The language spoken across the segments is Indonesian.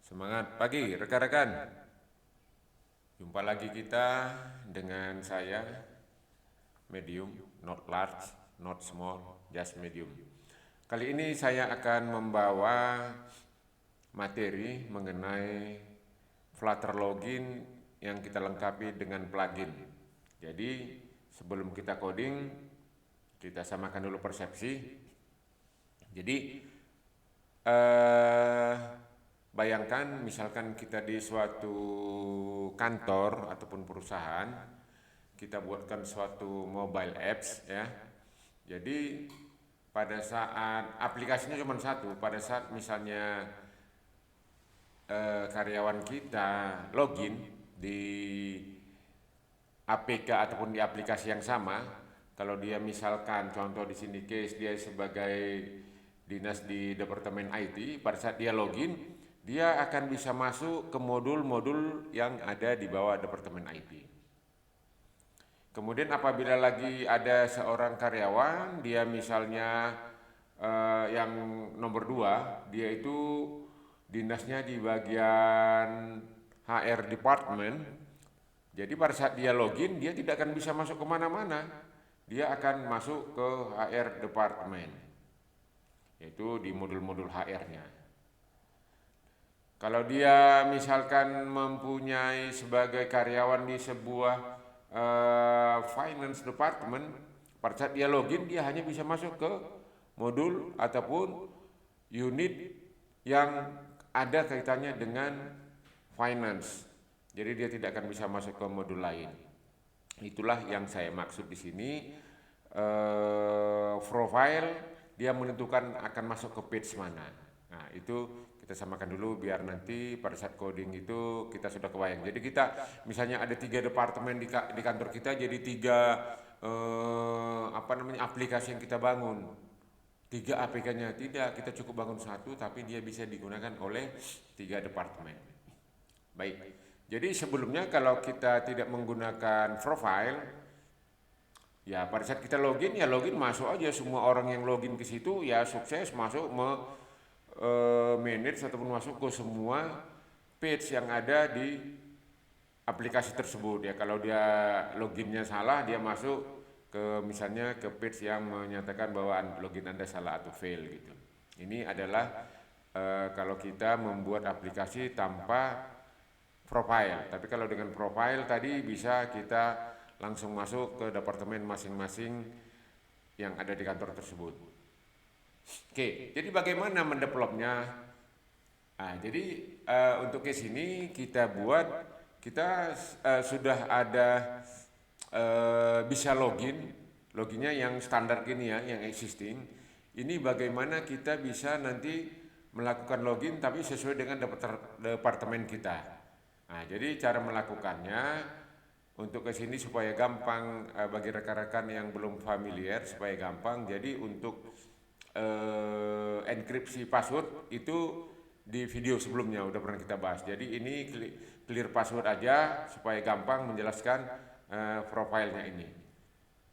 Semangat pagi rekan-rekan. Jumpa lagi kita dengan saya, medium, not large, not small, just medium. Kali ini saya akan membawa materi mengenai Flutter login yang kita lengkapi dengan plugin. Jadi sebelum kita coding, kita samakan dulu persepsi. Jadi bayangkan misalkan kita di suatu kantor ataupun perusahaan, kita buatkan suatu mobile apps ya. Jadi pada saat aplikasinya cuma satu, pada saat misalnya karyawan kita login di APK ataupun di aplikasi yang sama, kalau dia misalkan contoh di sini case dia sebagai dinas di departemen IT, pada saat dia login, dia akan bisa masuk ke modul-modul yang ada di bawah departemen IT. Kemudian apabila lagi ada seorang karyawan, dia misalnya yang nomor 2, dia itu dinasnya di bagian HR department. Jadi pada saat dia login, dia tidak akan bisa masuk kemana-mana. Dia akan masuk ke HR department, yaitu di modul-modul HR-nya. Kalau dia misalkan mempunyai sebagai karyawan di sebuah finance department, pada saat dia login dia hanya bisa masuk ke modul ataupun unit yang ada kaitannya dengan finance. Jadi dia tidak akan bisa masuk ke modul lain. Itulah yang saya maksud di sini. Profile dia menentukan akan masuk ke page mana. Nah itu kita samakan dulu biar nanti pada saat coding itu kita sudah kebayang. Jadi kita misalnya ada 3 departemen di kantor kita, jadi 3 aplikasi yang kita bangun. 3 APK-nya tidak, kita cukup bangun 1 tapi dia bisa digunakan oleh 3 departemen. Baik. Jadi sebelumnya kalau kita tidak menggunakan profile, ya pada saat kita login ya login masuk aja, semua orang yang login ke situ ya sukses masuk manage ataupun masuk ke semua page yang ada di aplikasi tersebut ya. Kalau dia loginnya salah, dia masuk ke misalnya ke page yang menyatakan bahwa login Anda salah atau fail gitu. Ini adalah kalau kita membuat aplikasi tanpa profile. Tapi kalau dengan profile tadi bisa kita langsung masuk ke departemen masing-masing yang ada di kantor tersebut. Oke, jadi bagaimana mendevelopnya? Nah, jadi untuk case ini kita sudah ada bisa loginnya yang standar gini ya, yang existing. Ini bagaimana kita bisa nanti melakukan login tapi sesuai dengan departemen kita. Nah, jadi cara melakukannya untuk ke sini supaya gampang bagi rekan-rekan yang belum familiar supaya gampang. Jadi untuk enkripsi password itu di video sebelumnya udah pernah kita bahas. Jadi ini clear password aja supaya gampang menjelaskan profilnya ini.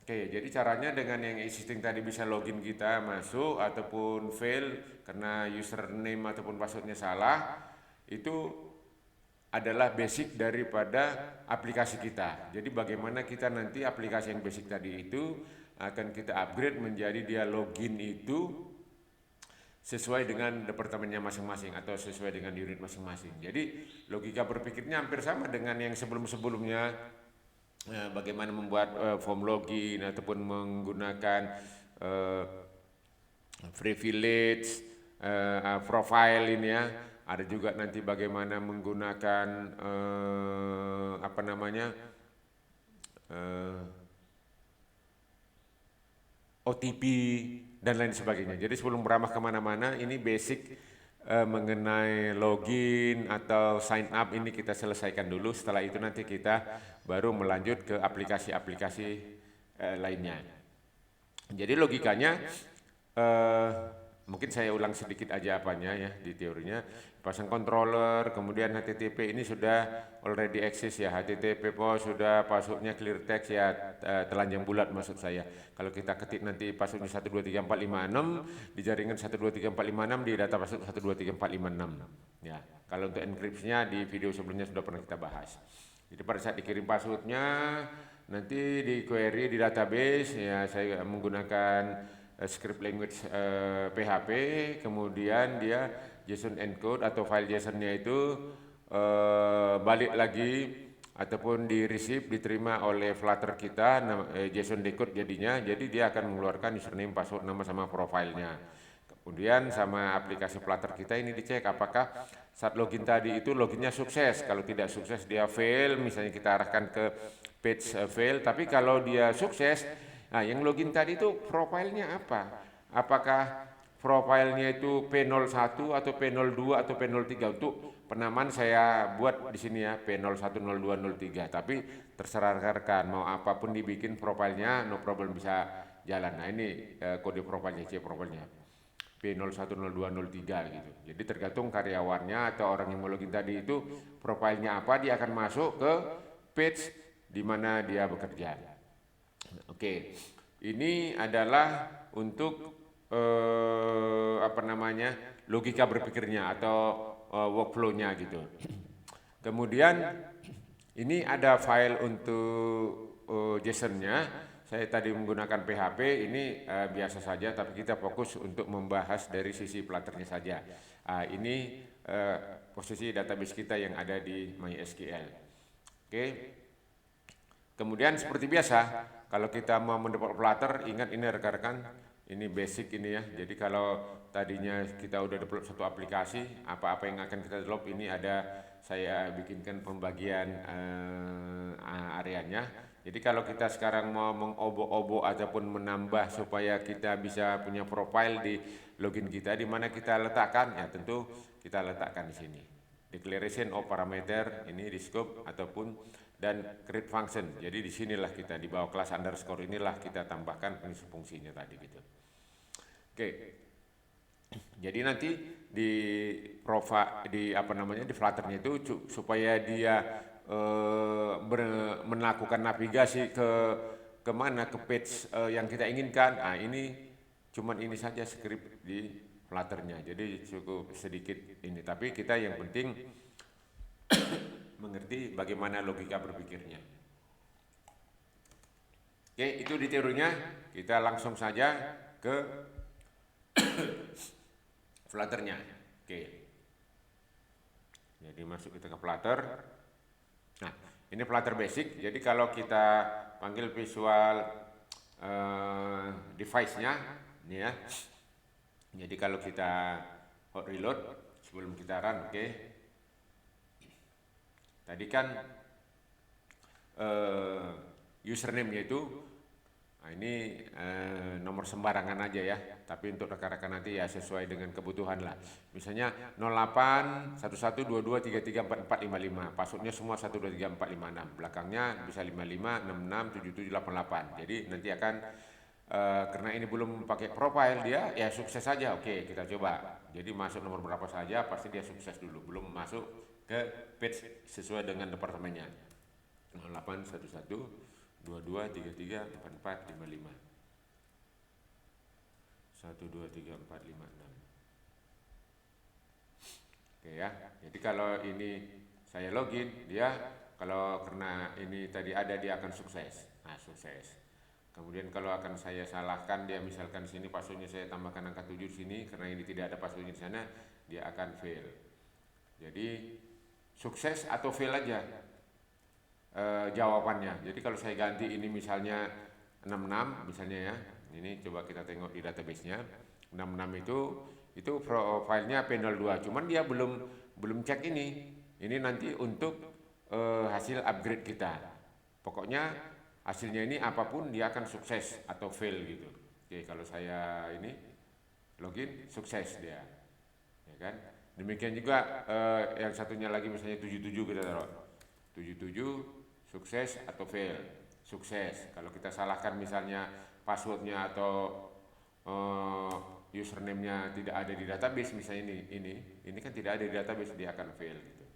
Oke, jadi caranya dengan yang existing tadi bisa login kita masuk ataupun fail karena username ataupun passwordnya salah, itu adalah basic daripada aplikasi kita. Jadi bagaimana kita nanti aplikasi yang basic tadi itu akan kita upgrade menjadi dia login itu sesuai dengan departemennya masing-masing atau sesuai dengan unit masing-masing. Jadi logika berpikirnya hampir sama dengan yang sebelum-sebelumnya. Bagaimana membuat form login ataupun menggunakan privilege profile ini ya. Ada juga nanti bagaimana menggunakan OTP dan lain sebagainya. Jadi sebelum beramah kemana-mana, ini basic mengenai login atau sign up ini kita selesaikan dulu. Setelah itu nanti kita baru melanjut ke aplikasi-aplikasi lainnya. Jadi logikanya mungkin saya ulang sedikit aja apanya ya di teorinya. Pasang controller, kemudian HTTP ini sudah already exist ya. HTTP sudah passwordnya clear text ya, telanjang bulat maksud saya. Kalau kita ketik nanti passwordnya 123456 di jaringan 123456 di data password 123456. Ya, kalau untuk enkripsinya di video sebelumnya sudah pernah kita bahas. Jadi pada saat dikirim passwordnya, nanti di query di database, ya saya menggunakan script language PHP, kemudian dia JSON encode atau file JSON-nya itu balik lagi ataupun di receive diterima oleh Flutter kita, JSON decode jadinya, jadi dia akan mengeluarkan username, password, nama sama profilnya. Kemudian sama aplikasi Flutter kita ini dicek apakah saat login tadi itu loginnya sukses. Kalau tidak sukses dia fail, misalnya kita arahkan ke page fail. Tapi kalau dia sukses, nah yang login tadi itu profilnya apa? Apakah profilnya itu P01 atau P02 atau P03? Untuk penamaan saya buat di sini ya P01, 02, 03. Tapi terserah rekan mau apapun dibikin profilnya, no problem, bisa jalan. Nah ini kode profilnya, C profilnya. P010203 gitu. Jadi tergantung karyawannya atau orang yang mau login tadi itu profilnya apa, dia akan masuk ke page di mana dia bekerja. Oke, ini adalah untuk logika berpikirnya atau workflow-nya gitu. Kemudian ini ada file untuk JSON-nya. Saya tadi menggunakan PHP, ini biasa saja, tapi kita fokus untuk membahas dari sisi Flutter-nya saja. Ini posisi database kita yang ada di MySQL. Oke. Kemudian seperti biasa, kalau kita mau mendevelop Flutter, ingat ini rekan-rekan, ini basic ini ya. Jadi kalau tadinya kita udah develop satu aplikasi, apa-apa yang akan kita develop ini ada saya bikinkan pembagian areanya. Jadi kalau kita sekarang mau mengobok-obok ataupun menambah supaya kita bisa punya profile di login kita, di mana kita letakkan, ya tentu kita letakkan di sini. Declaration of parameter ini di scope ataupun dan create function. Jadi disinilah kita di bawah kelas underscore inilah kita tambahkan fungsi-fungsinya tadi gitu. Oke. Jadi nanti di di Flutter-nya itu supaya dia melakukan navigasi ke mana, ke page yang kita inginkan. Nah ini cuman ini saja script di Flutter-nya, jadi cukup sedikit ini, tapi kita yang penting mengerti bagaimana logika berpikirnya. Oke, itu di teorinya. Kita langsung saja ke Flutter-nya. Oke, jadi masuk kita ke Flutter. Nah, ini Flutter basic. Jadi kalau kita panggil visual device-nya, ini ya. Jadi kalau kita hot reload sebelum kita run, oke. Tadi kan username-nya itu, nah ini nomor sembarangan aja ya. Tapi untuk rekan-rekan nanti ya sesuai dengan kebutuhan lah. Misalnya 08 11 22 33 44 55. Passwordnya semua 1 2 3 4 5 6. Belakangnya bisa 55 66 77 88. Jadi nanti akan karena ini belum pakai profile dia ya sukses saja. Oke, kita coba. Jadi masuk nomor berapa saja pasti dia sukses dulu. Belum masuk ke page sesuai dengan departemennya. 08 11 22 33 44 55. 1, 2, 3, 4, 5, 6. Oke ya, jadi kalau ini saya login, dia kalau karena ini tadi ada dia akan sukses. Nah, sukses. Kemudian kalau akan saya salahkan dia, misalkan sini passwordnya saya tambahkan angka 7 di sini, karena ini tidak ada passwordnya di sana, dia akan fail. Jadi sukses atau fail aja jawabannya. Jadi kalau saya ganti ini misalnya 66 misalnya ya, ini coba kita tengok di database-nya. 66 itu profilnya P02, cuman dia belum cek ini. Ini nanti untuk hasil upgrade kita. Pokoknya hasilnya ini apapun dia akan sukses atau fail gitu. Oke, kalau saya ini login sukses dia. Ya kan? Demikian juga yang satunya lagi misalnya 77 kita taruh. 77 sukses atau fail. Sukses. Kalau kita salahkan misalnya passwordnya atau username-nya tidak ada di database, misalnya ini kan tidak ada di database, dia akan fail gitu.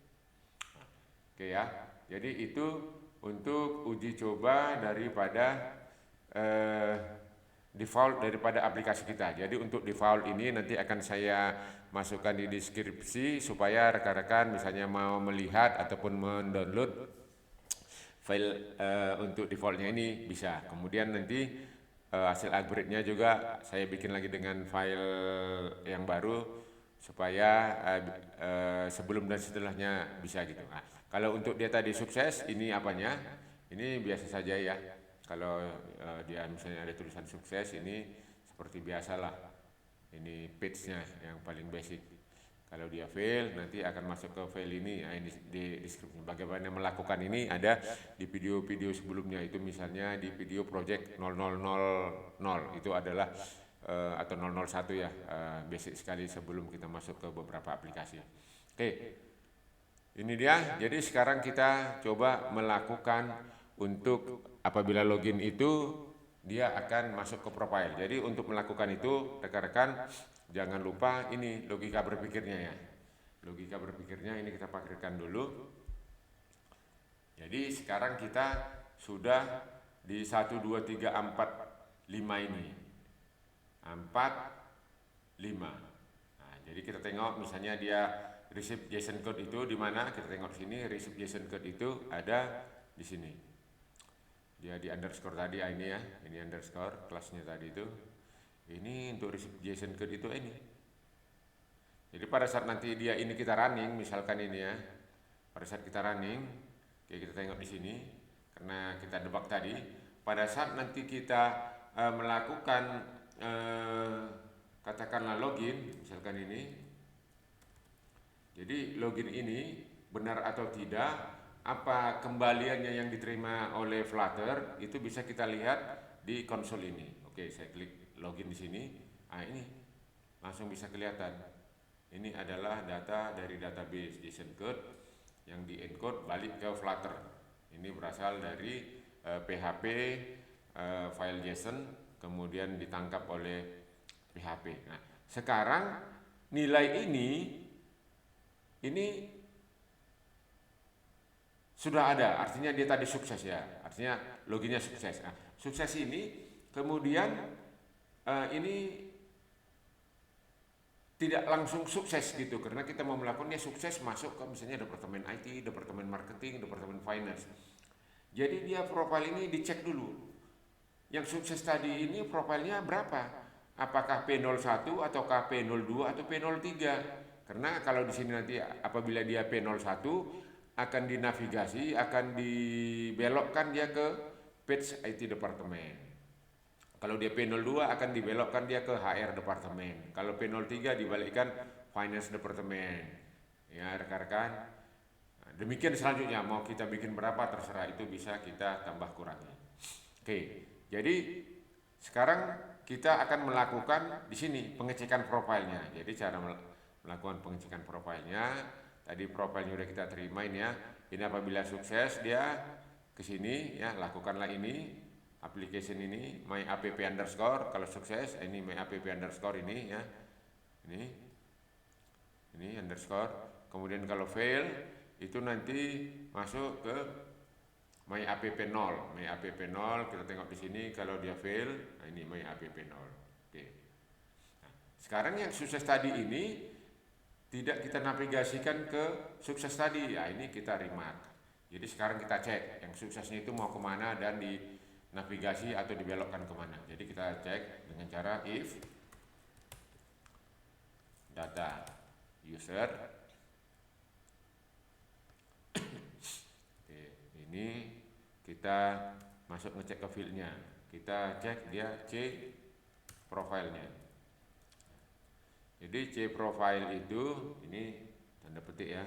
Oke ya, jadi itu untuk uji coba daripada default daripada aplikasi kita. Jadi untuk default ini nanti akan saya masukkan di deskripsi supaya rekan-rekan misalnya mau melihat ataupun mendownload file untuk defaultnya ini bisa. Kemudian nanti hasil upgrade-nya juga saya bikin lagi dengan file yang baru supaya sebelum dan setelahnya bisa gitu. Nah, kalau untuk dia tadi sukses, ini apanya? Ini biasa saja ya. Kalau dia misalnya ada tulisan sukses, ini seperti biasalah. Ini page-nya yang paling basic. Kalau dia fail, nanti akan masuk ke file ini. Nah, ini di deskripsi. Bagaimana melakukan ini ada di video-video sebelumnya. Itu misalnya di video project 0000. Itu adalah atau 001 ya, basic sekali sebelum kita masuk ke beberapa aplikasi. Oke, ini dia. Jadi sekarang kita coba melakukan untuk apabila login itu dia akan masuk ke profile. Jadi untuk melakukan itu rekan-rekan jangan lupa ini logika berpikirnya ya. Logika berpikirnya ini kita pakirkan dulu. Jadi sekarang kita sudah di 1, 2, 3, 4, 5 ini. 4, 5. Nah, jadi kita tengok misalnya dia receive JSON code itu di mana? Kita tengok sini receive JSON code itu ada di sini. Dia di underscore tadi ini ya, ini underscore kelasnya tadi itu. Ini untuk receive JSON code itu ini. Jadi pada saat nanti dia ini kita running, misalkan ini ya, pada saat kita running, oke kita tengok di sini, karena kita debug tadi, pada saat nanti kita melakukan katakanlah login, misalkan ini, jadi login ini benar atau tidak, apa kembaliannya yang diterima oleh Flutter itu bisa kita lihat di konsol ini. Oke, saya klik login di sini. Nah, ini langsung bisa kelihatan. Ini adalah data dari database JSON code yang di-encode balik ke Flutter. Ini berasal dari PHP file JSON kemudian ditangkap oleh PHP. Nah, sekarang nilai ini sudah ada, artinya dia tadi sukses ya, artinya loginnya sukses. Nah, sukses ini kemudian ini tidak langsung sukses gitu, karena kita mau melakukannya sukses masuk ke misalnya departemen IT, departemen marketing, departemen finance. Jadi dia profil ini dicek dulu. Yang sukses tadi ini profilnya berapa? Apakah P01 ataukah P02 atau P03? Karena kalau di sini nanti apabila dia P01 akan dinavigasi, akan dibelokkan dia ke page IT departemen. Kalau dia P02 akan dibelokkan dia ke HR departemen. Kalau P03 dibalikkan finance departemen. Ya rekan-rekan. Nah, demikian selanjutnya mau kita bikin berapa terserah, itu bisa kita tambah kurangi. Oke, jadi sekarang kita akan melakukan di sini pengecekan profilnya. Jadi cara melakukan pengecekan profilnya, tadi profilnya udah kita terimain ya. Ini apabila sukses dia ke sini ya, lakukanlah ini application ini my app underscore. Kalau sukses ini my app underscore ini ya. Ini underscore. Kemudian kalau fail itu nanti masuk ke my app 0. My app 0 kita tengok di sini kalau dia fail, nah ini my app 0. Oke. Nah, sekarang yang sukses tadi ini tidak kita navigasikan ke sukses tadi, ya ini kita remark. Jadi sekarang kita cek yang suksesnya itu mau kemana dan di navigasi atau dibelokkan kemana. Jadi kita cek dengan cara if data user. Oke, ini kita masuk ngecek ke fieldnya. Kita cek dia C profilnya. Jadi C profile itu ini tanda petik ya.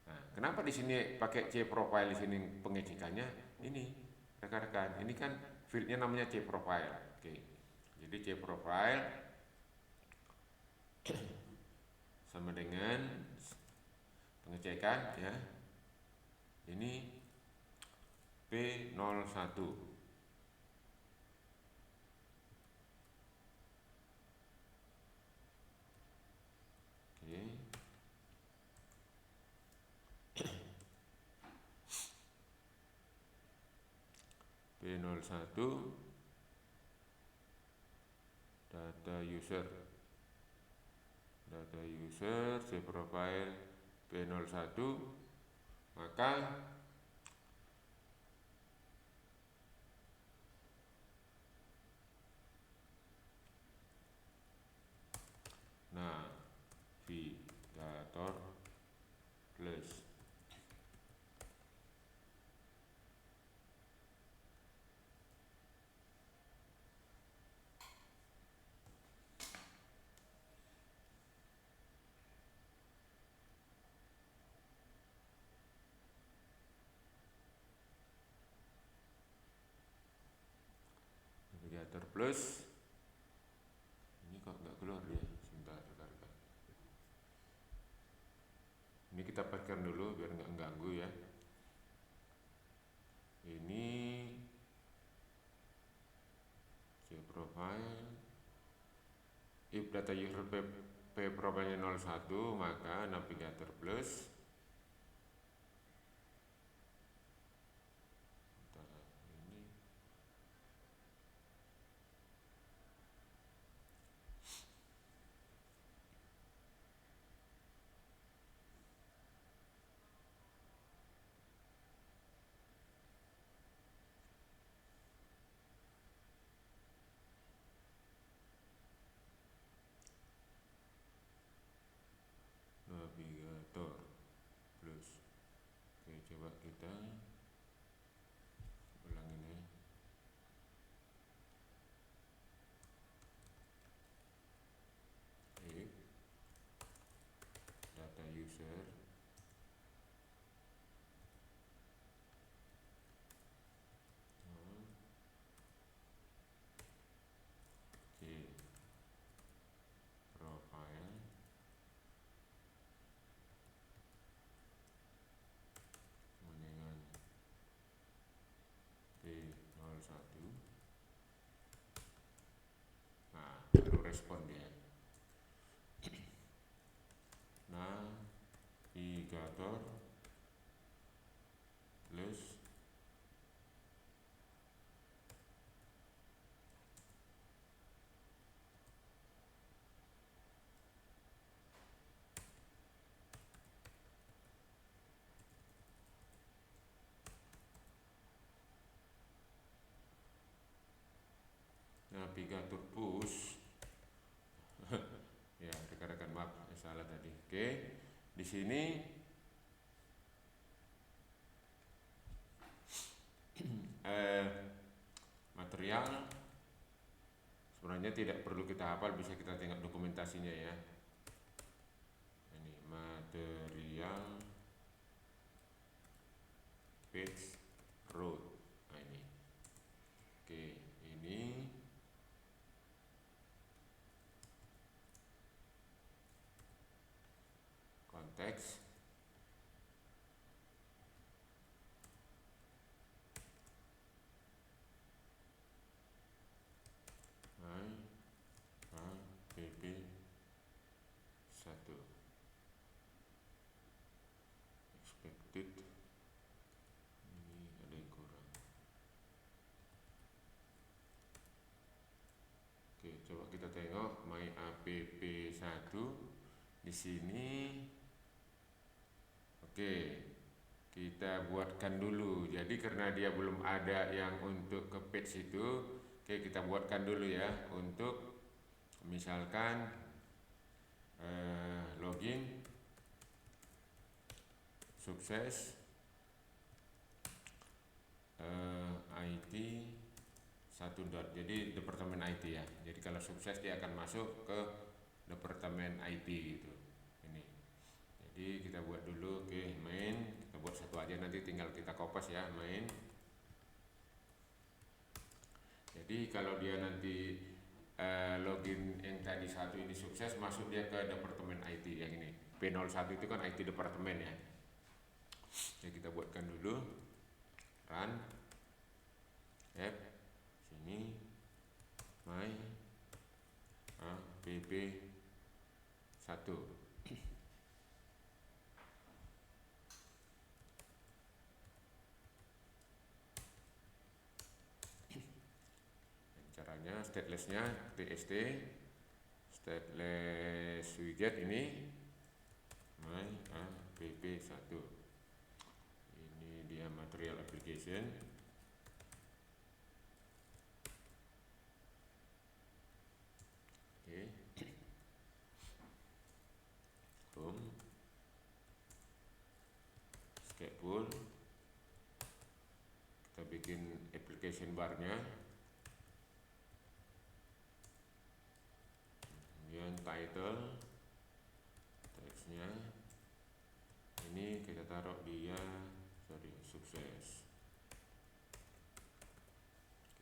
Nah, kenapa di sini pakai C profile di sini pengecekannya? Ini rekan-rekan, ini kan fieldnya namanya C profile. Oke. Jadi C profile sama dengan pengecekan ya. Ini P01. P01 data user cProfile P01, maka navigator plus ini kok nggak keluar ya, sebentar rekan-rekan. Ini kita pastikan dulu biar nggak mengganggu ya. Ini cProfile, if data user pProfile 01, maka navigator plus ini navigator plus. Oke, coba kita ulang ini. If data user cProfile dengan P01, nah baru respon dia. Navigator plus navigator push. Ya, rekan-rekan maaf, salah tadi. Oke, di sini material sebenarnya tidak perlu kita hafal, bisa kita tengok dokumentasinya ya. Ini material page road. Nah ini. Oke, ini konteks. PP1 expected, ini ada yang kurang. Oke, coba kita tengok my app1 di sini. Oke, kita buatkan dulu. Jadi karena dia belum ada yang untuk ke page itu, oke kita buatkan dulu ya. Untuk misalkan login sukses IT 1. Jadi departemen IT ya. Jadi kalau sukses dia akan masuk ke departemen IT gitu. Ini. Jadi kita buat dulu ke main. Kita buat satu aja, nanti tinggal kita kopas ya main. Jadi kalau dia nanti login yang tadi 1 ini sukses, masuk dia ke departemen IT yang ini. P01 itu kan IT departemen ya. Jadi kita buatkan dulu run app sini my app1. Caranya statelessnya tst stateless widget ini my app1. Ini dia material application. Oke. Home Skateboard, kita bikin application barnya, kemudian title teksnya ini kita taruh dia sukses.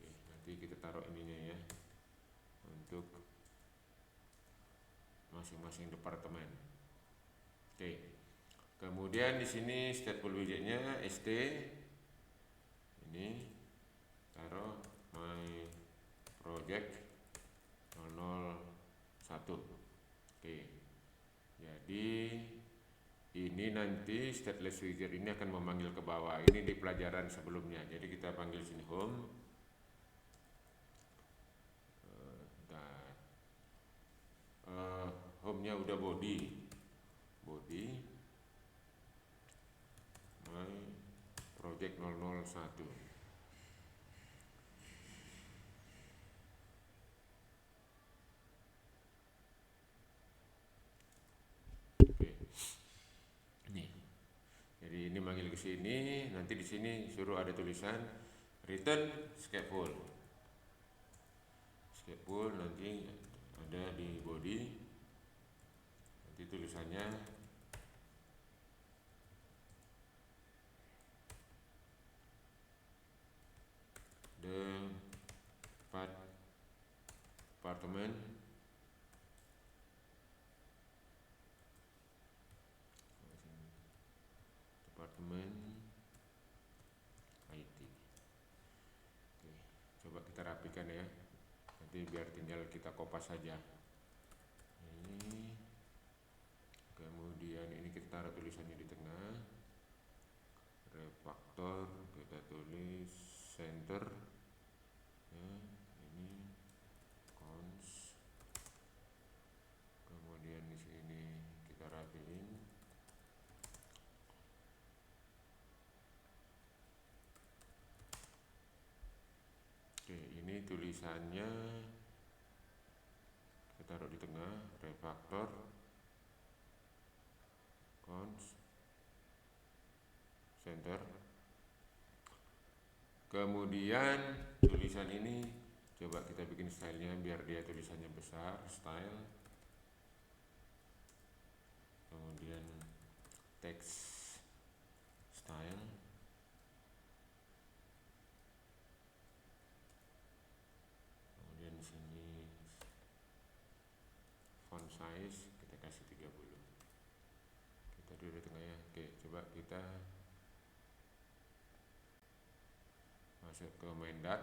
Oke, nanti kita taruh ininya ya untuk masing-masing departemen. Oke. Kemudian di sini stateful widgetnya st ini taruh my project 001. Oke. Jadi ini nanti stateless widget ini akan memanggil ke bawah. Ini di pelajaran sebelumnya. Jadi kita panggil sini home. Home-nya udah body my project 001. Oke. Jadi ini manggil ke sini, nanti di sini suruh ada tulisan return skateboard. Skateboard nanti ada di body. Nanti tulisannya department IT. Oke, coba kita rapikan ya. Nanti biar tinggal kita kopas saja. Ini, kemudian ini kita taruh tulisannya di tengah. Refaktor kita tulis center. Ya, ini cons. Kemudian di sini kita rapiin. Oke, ini tulisannya kita taruh di tengah, refaktor, cons, center. Kemudian tulisan ini coba kita bikin stylenya biar dia tulisannya besar, style. Kemudian text style. Kemudian di sini font size kita kasih 30. Kita dulu di tengah ya. Oke, coba kita masuk ke main dat.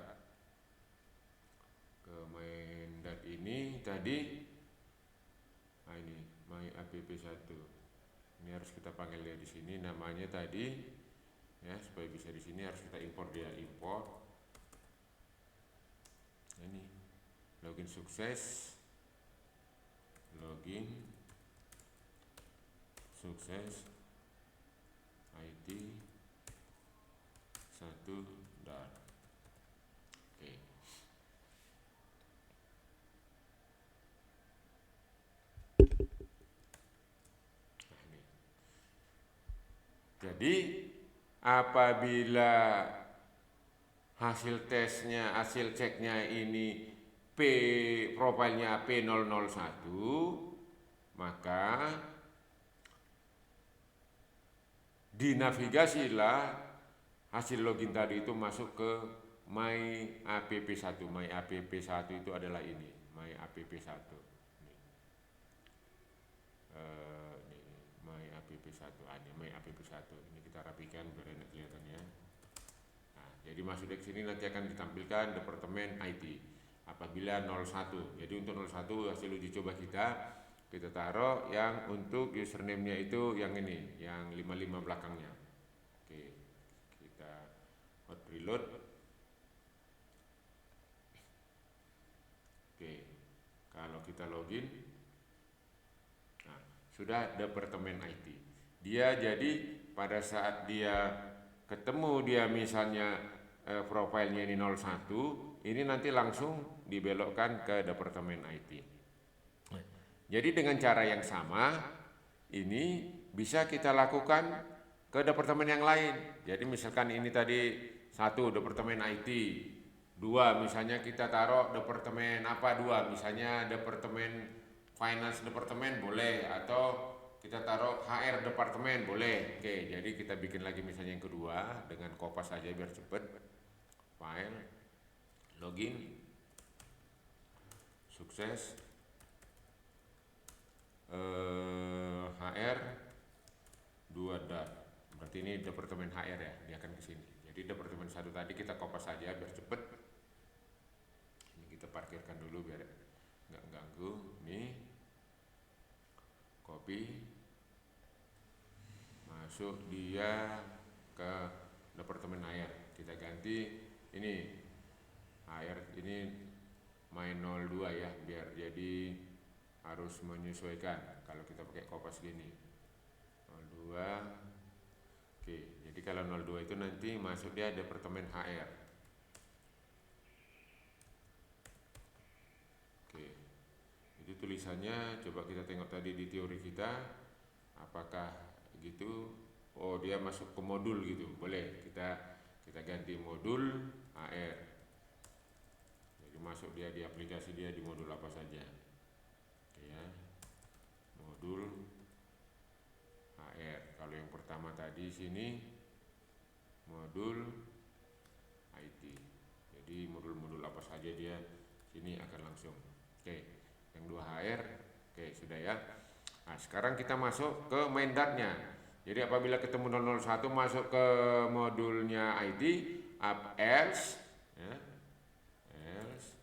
Ke main dat ini tadi ini my app1. Ini harus kita panggil dia di sini namanya tadi ya, supaya bisa di sini harus kita import dia, import. Ini login sukses. Login sukses IT 1 dan oke. Nah, ini. Jadi apabila hasil tesnya, hasil ceknya ini profilnya P001, maka dinavigasilah hasil login tadi itu masuk ke my app1. My app1 itu adalah ini, my app1. My app1, ini my app1. Ini kita rapikan biar enak kelihatannya. Nah, jadi masuk ke sini nanti akan ditampilkan departemen IT. Apabila 01, jadi untuk 01 hasil uji coba kita taruh yang untuk username-nya itu yang ini, yang 55 belakangnya. Oke, kita hot preload. kita login, nah, sudah Departemen IT. Dia jadi pada saat dia ketemu dia misalnya profilnya ini 01, ini nanti langsung dibelokkan ke Departemen IT. Jadi dengan cara yang sama, ini bisa kita lakukan ke departemen yang lain. Jadi misalkan ini tadi 1 Departemen IT, 2 misalnya kita taruh departemen apa 2, misalnya Departemen Finance Departemen boleh, atau kita taruh HR Departemen boleh. Oke, jadi kita bikin lagi misalnya yang kedua dengan Kopas aja biar cepet. File, login, sukses, HR 2 dot. Berarti ini Departemen HR ya, dia akan ke sini. Jadi Departemen 1 tadi kita kopas saja biar cepet. Ini kita parkirkan dulu biar nggak ganggu. Nih, copy, masuk dia ke Departemen HR. Kita ganti ini HR ini main 02 ya, biar jadi harus menyesuaikan kalau kita pakai kopas gini 02. Oke, jadi kalau 02 itu nanti masuk dia Departemen HR. Oke, itu tulisannya coba kita tengok tadi di teori kita, apakah gitu. Oh, dia masuk ke modul gitu, boleh kita ganti modul HR. Jadi masuk dia di aplikasi dia di modul apa saja ya, modul HR. Kalau yang pertama tadi sini modul IT, jadi modul-modul apa saja dia sini akan langsung. Oke, yang 2 HR. Oke, sudah ya. Nah, sekarang kita masuk ke main datnya. Jadi apabila ketemu 001 masuk ke modulnya IT, else ya, else.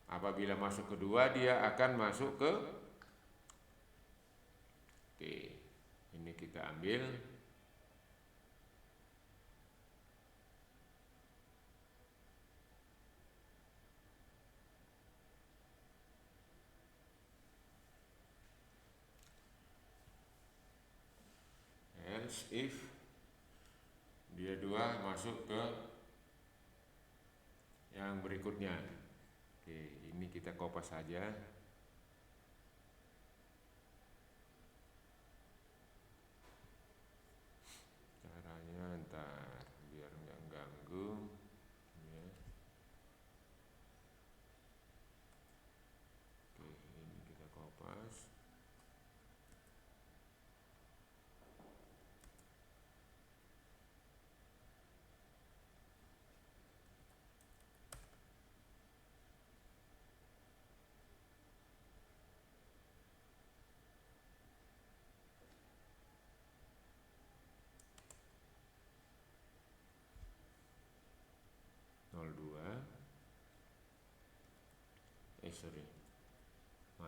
Apabila masuk kedua dia akan masuk ke, oke, ini kita ambil. Else if dia 2 masuk ke yang berikutnya. Oke, ini kita kopas saja. Caranya ntar biar nggak ganggu ya. Oke, ini kita kopas.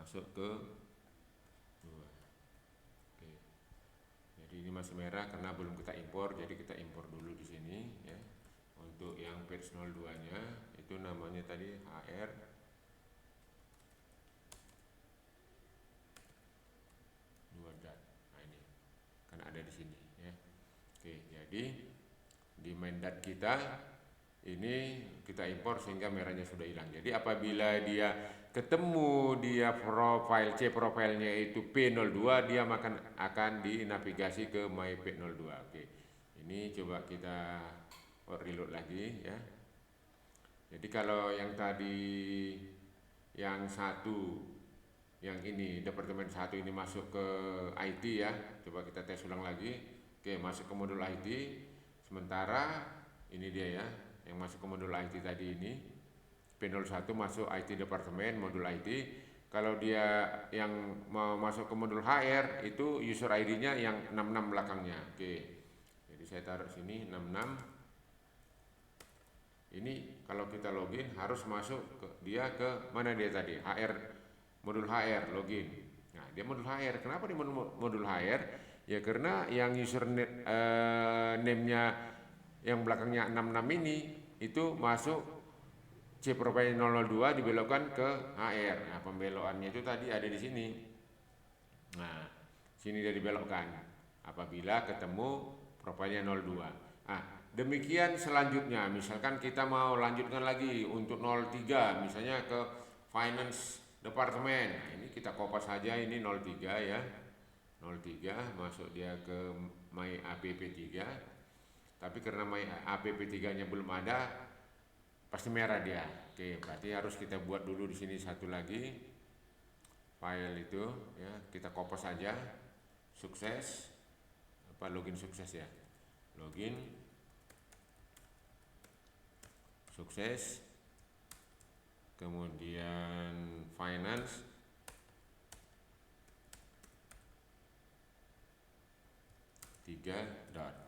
Masuk ke 2. Oke. Jadi ini masih merah karena belum kita impor, jadi kita impor dulu di sini ya. Untuk yang page 02-nya itu namanya tadi HR 2 dat. Nah, ini kan ada di sini ya. Oke, jadi di main dat kita ini kita impor sehingga merahnya sudah hilang. Jadi apabila dia ketemu dia profile profilnya itu P02, dia akan dinavigasi ke my P02. Oke, ini coba kita reload lagi ya. Jadi kalau yang tadi yang 1, yang ini Departemen 1 ini masuk ke IT ya, coba kita tes ulang lagi. Oke, masuk ke modul IT. Sementara ini dia ya, yang masuk ke modul IT tadi ini P01 masuk IT Departemen modul IT. Kalau dia yang mau masuk ke modul HR itu user ID-nya yang 66 belakangnya. Oke, jadi saya taruh sini 66. Ini kalau kita login harus masuk ke dia ke mana dia tadi, HR, modul HR, login. Nah, dia modul HR. Kenapa di modul HR? Ya karena yang user name-nya yang belakangnya 66 ini itu masuk C C profile 002 dibelokkan ke HR. Nah, pembelokannya itu tadi ada di sini. Nah, sini dia dibelokkan apabila ketemu profilnya 02. Nah, demikian selanjutnya, misalkan kita mau lanjutkan lagi untuk 03, misalnya ke finance department. Nah, ini kita kopas saja, ini 03 ya. 03 masuk dia ke My APP 3. Tapi karena My APP 3-nya belum ada, pasti merah dia. Oke, berarti harus kita buat dulu di sini satu lagi file itu ya, kita kopas saja. Sukses apa login sukses ya, login sukses, kemudian finance,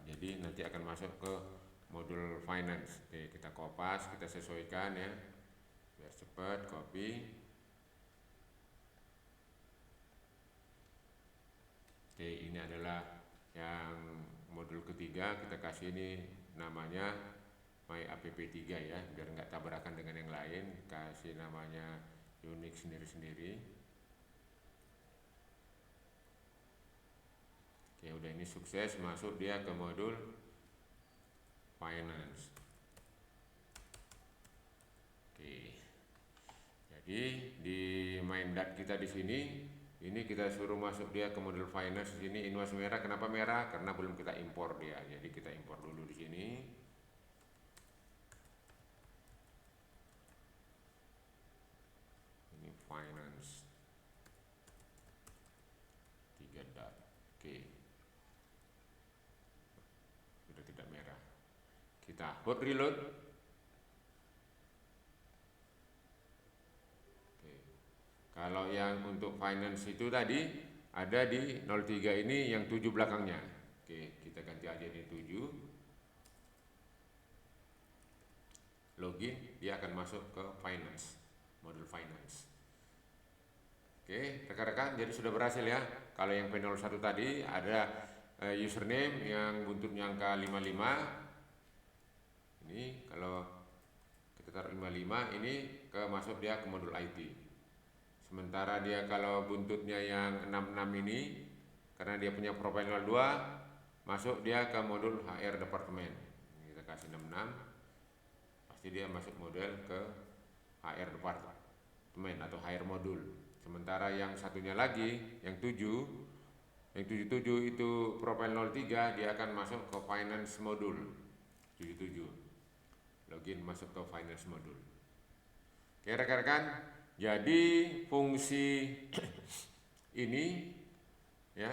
jadi nanti akan masuk ke modul finance. Oke, kita kopas, kita sesuaikan ya biar cepat, copy. Oke, ini adalah yang modul ketiga, kita kasih ini namanya My APP3 ya, biar nggak tabrakan dengan yang lain, kasih namanya unik sendiri-sendiri. Oke, udah ini sukses, masuk dia ke modul finance. Oke, jadi di MindDat kita di sini, ini kita suruh masuk dia ke modul finance di sini. Invoice merah, kenapa merah? Karena belum kita impor dia. Jadi kita impor dulu di sini. Ini finance 3 dot. Oke. Sudah tidak merah. Kita hot reload. Kalau yang untuk finance itu tadi ada di 03 ini yang 7 belakangnya. Oke, kita ganti aja di 7. Login, dia akan masuk ke finance, modul finance. Oke, rekan-rekan, jadi sudah berhasil ya. Kalau yang P01 tadi ada username yang buntutnya angka 55. Ini kalau kita taruh 55, ini masuk dia ke modul IT. Sementara dia kalau buntutnya yang 66 ini, karena dia punya profil 02, masuk dia ke modul HR departemen. Kita kasih 66, pasti dia masuk model ke HR departemen atau HR modul. Sementara yang satunya lagi, yang 7, yang 77 itu profil 03, dia akan masuk ke finance modul 77. Login masuk ke finance modul. Oke rekan-rekan, jadi fungsi ini ya,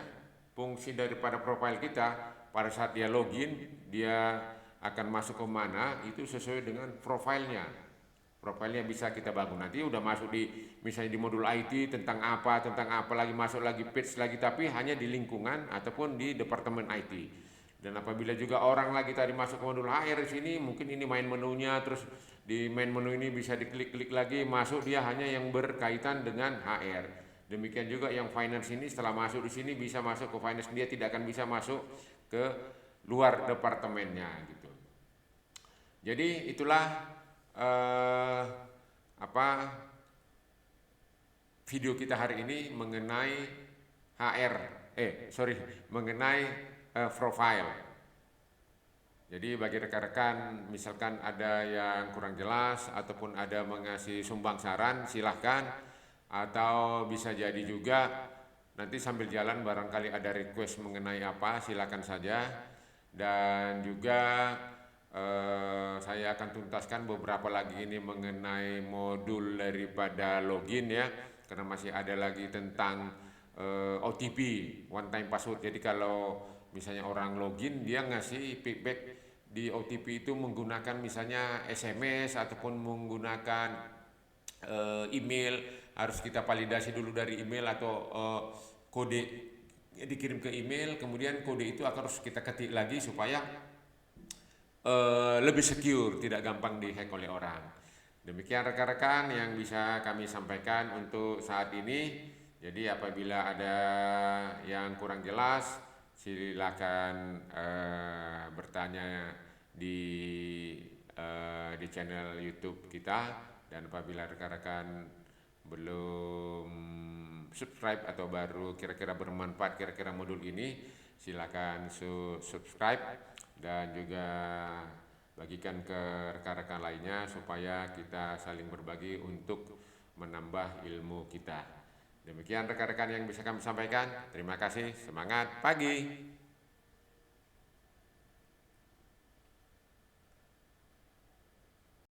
fungsi daripada profil kita pada saat dia login, dia akan masuk ke mana itu sesuai dengan profilnya. Profilnya bisa kita bangun. Nanti udah masuk di misalnya di modul IT tentang apa lagi, masuk lagi page lagi, tapi hanya di lingkungan ataupun di departemen IT. Dan apabila juga orang lagi tadi masuk ke modul HR di sini, mungkin ini main menunya, terus di main menu ini bisa diklik-klik lagi, masuk dia hanya yang berkaitan dengan HR. Demikian juga yang finance ini setelah masuk di sini bisa masuk ke finance, dia tidak akan bisa masuk ke luar departemennya gitu. Jadi itulah video kita hari ini mengenai mengenai profile. Jadi bagi rekan-rekan misalkan ada yang kurang jelas ataupun ada mengasih sumbang saran, silahkan. Atau bisa jadi juga nanti sambil jalan barangkali ada request mengenai apa, silakan saja. Dan juga saya akan tuntaskan beberapa lagi ini mengenai modul daripada login ya, karena masih ada lagi tentang OTP, one time password. Jadi kalau misalnya orang login, dia ngasih feedback di OTP itu menggunakan misalnya SMS ataupun menggunakan email, harus kita validasi dulu dari email atau kode dikirim ke email, kemudian kode itu harus kita ketik lagi supaya lebih secure, tidak gampang dihack oleh orang. Demikian rekan-rekan yang bisa kami sampaikan untuk saat ini. Jadi apabila ada yang kurang jelas, silakan bertanya di channel YouTube kita Dan apabila rekan-rekan belum subscribe atau baru kira-kira bermanfaat kira-kira modul ini, silakan subscribe dan juga bagikan ke rekan-rekan lainnya supaya kita saling berbagi untuk menambah ilmu kita. Demikian rekan-rekan yang bisa kami sampaikan. Terima kasih, semangat pagi.